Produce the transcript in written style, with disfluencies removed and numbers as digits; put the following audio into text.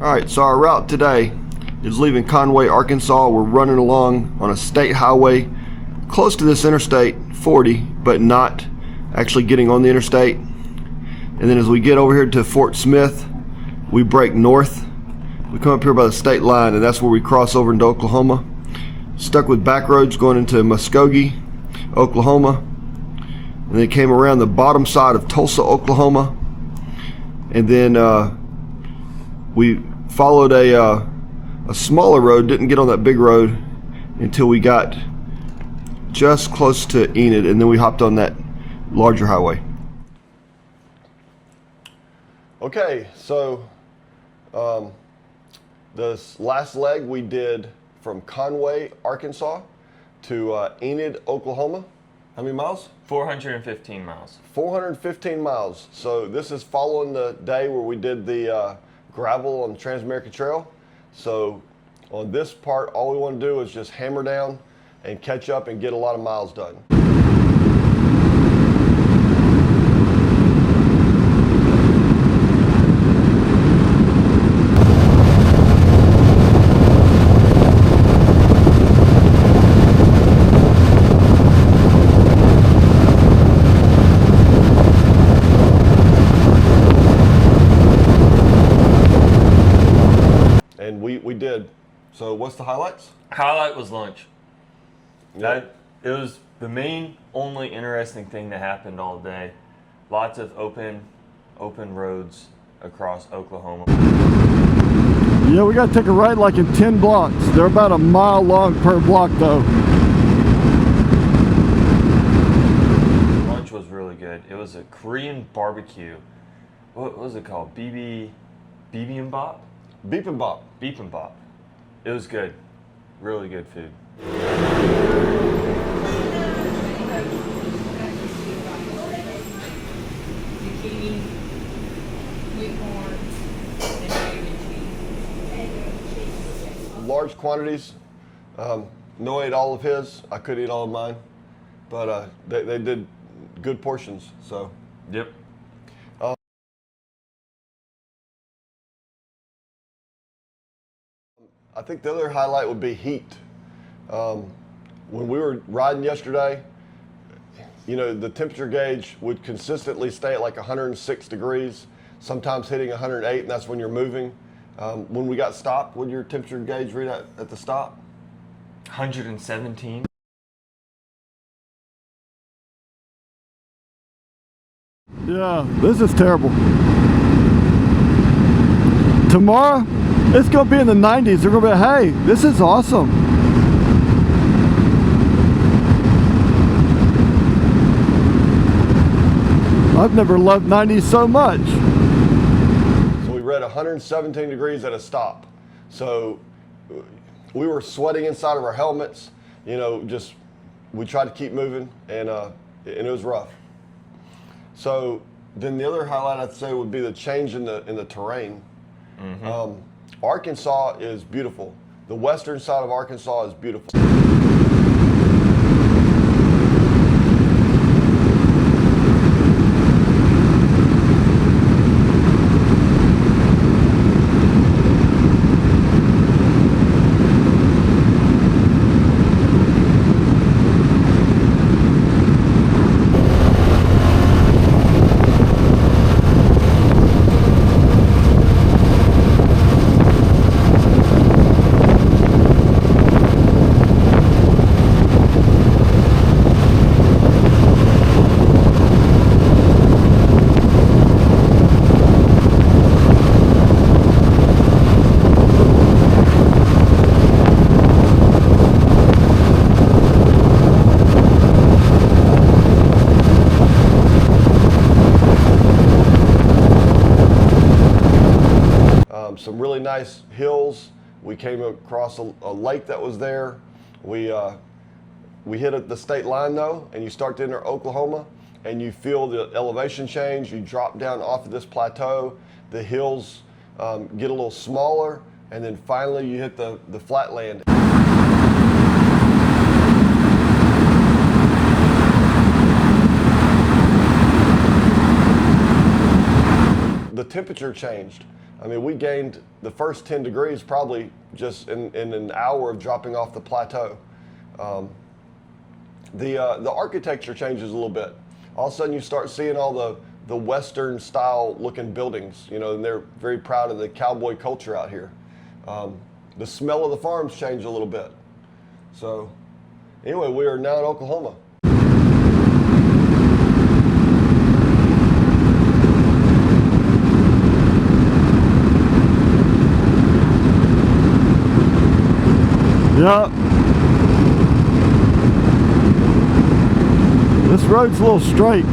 Alright, so our route today is leaving Conway, Arkansas. We're running along on a state highway close to this Interstate 40, but not actually getting on the interstate. And then as we get over here to Fort Smith, we break north. We come up here by the state line, and that's where we cross over into Oklahoma. Stuck with back roads going into Muskogee, Oklahoma. And then came around the bottom side of Tulsa, Oklahoma. And then we followed a smaller road, didn't get on that big road until we got just close to Enid, and then we hopped on that larger highway. Okay, so this last leg we did from Conway, Arkansas to Enid, Oklahoma. How many miles? 415 miles. 415 miles. So this is following the day where we did the gravel on the Trans-American Trail. So on this part, all we want to do is just hammer down and catch up and get a lot of miles done. And we did. So what's the highlights? Highlight was lunch. Yeah. It was the main, only interesting thing that happened all day. Lots of open roads across Oklahoma. Yeah, we got to take a right like in 10 blocks. They're about a mile long per block though. Lunch was really good. It was a Korean barbecue. What was it called? Bibimbap? Bibimbap. Bibimbap. It was good. Really good food. Zucchini, sweet corn, and mac and cheese. Large quantities. Noah ate all of his. I could eat all of mine, but they did good portions. So. Yep. I think the other highlight would be heat. When we were riding yesterday, you know, the temperature gauge would consistently stay at like 106 degrees, sometimes hitting 108, and that's when you're moving. When we got stopped, what did your temperature gauge read at the stop? 117. Yeah, this is terrible. Tomorrow, it's going to be in the 90s. They're going to be, hey, this is awesome. I've never loved 90s so much. So we read 117 degrees at a stop. So we were sweating inside of our helmets. You know, just we tried to keep moving, and it was rough. So then the other highlight I'd say would be the change in the terrain. Mm-hmm. Arkansas is beautiful. The western side of Arkansas is beautiful. Some really nice hills. We came across a lake that was there. We hit the state line though, and you start to enter Oklahoma, and you feel the elevation change. You drop down off of this plateau. The hills get a little smaller, and then finally you hit the flat land. The temperature changed. I mean, we gained the first 10 degrees probably just in an hour of dropping off the plateau. The architecture changes a little bit. All of a sudden you start seeing all the Western style looking buildings, you know, and they're very proud of the cowboy culture out here. The smell of the farms changed a little bit. So anyway, we are now in Oklahoma. Yep. This road's a little straight.